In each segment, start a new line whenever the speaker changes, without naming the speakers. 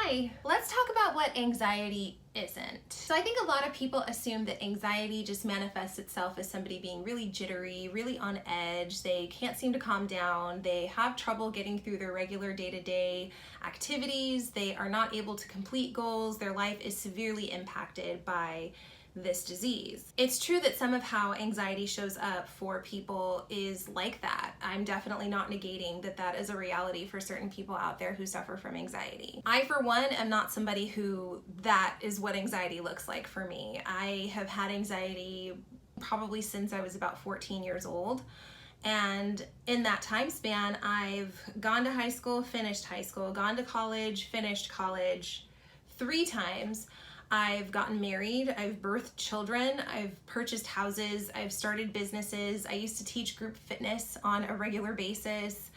Hi, let's talk about what anxiety isn't. So I think a lot of people assume that anxiety just manifests itself as somebody being really jittery, really on edge. They can't seem to calm down. They have trouble getting through their regular day-to-day activities. They are not able to complete goals. Their life is severely impacted by this disease. It's true that some of how anxiety shows up for people is like that. I'm definitely not negating that that is a reality for certain people out there who suffer from anxiety. I, for one, am not somebody who that is what anxiety looks like for me. I have had anxiety probably since I was about 14 years old. And in that time span, I've gone to high school, finished high school, gone to college, finished college 3 times. I've gotten married, I've birthed children, I've purchased houses, I've started businesses, I used to teach group fitness on a regular basis.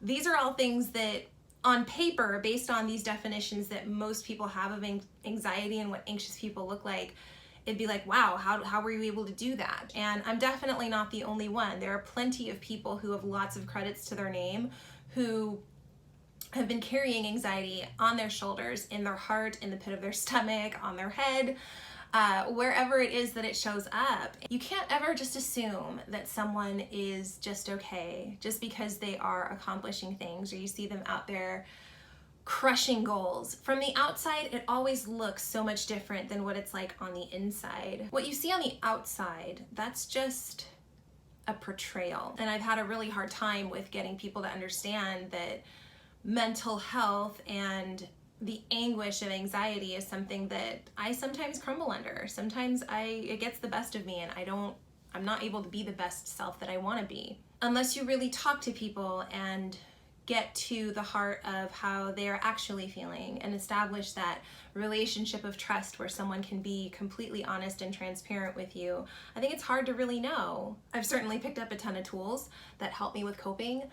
These are all things that on paper, based on these definitions that most people have of anxiety and what anxious people look like, it'd be like, wow, how were you able to do that? And I'm definitely not the only one. There are plenty of people who have lots of credits to their name who have been carrying anxiety on their shoulders, in their heart, in the pit of their stomach, on their head, wherever it is that it shows up. You can't ever just assume that someone is just okay just because they are accomplishing things or you see them out there crushing goals. From the outside, it always looks so much different than what it's like on the inside. What you see on the outside, that's just a portrayal. And I've had a really hard time with getting people to understand that mental health and the anguish of anxiety is something that I sometimes crumble under. Sometimes it gets the best of me and I'm not able to be the best self that I want to be. Unless you really talk to people and get to the heart of how they are actually feeling and establish that relationship of trust where someone can be completely honest and transparent with you, I think it's hard to really know. I've certainly picked up a ton of tools that help me with coping.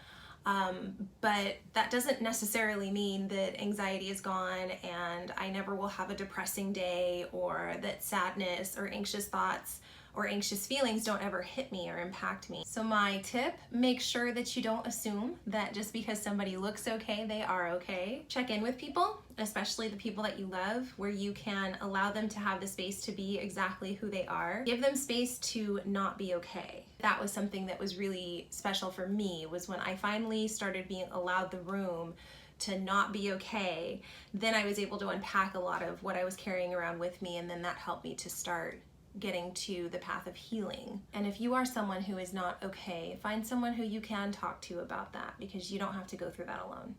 But that doesn't necessarily mean that anxiety is gone and I never will have a depressing day, or that sadness or anxious thoughts or anxious feelings don't ever hit me or impact me. So my tip, make sure that you don't assume that just because somebody looks okay, they are okay. Check in with people, especially the people that you love, where you can allow them to have the space to be exactly who they are. Give them space to not be okay. That was something that was really special for me, was when I finally started being allowed the room to not be okay, then I was able to unpack a lot of what I was carrying around with me, and then that helped me to start getting to the path of healing. And if you are someone who is not okay, find someone who you can talk to about that, because you don't have to go through that alone.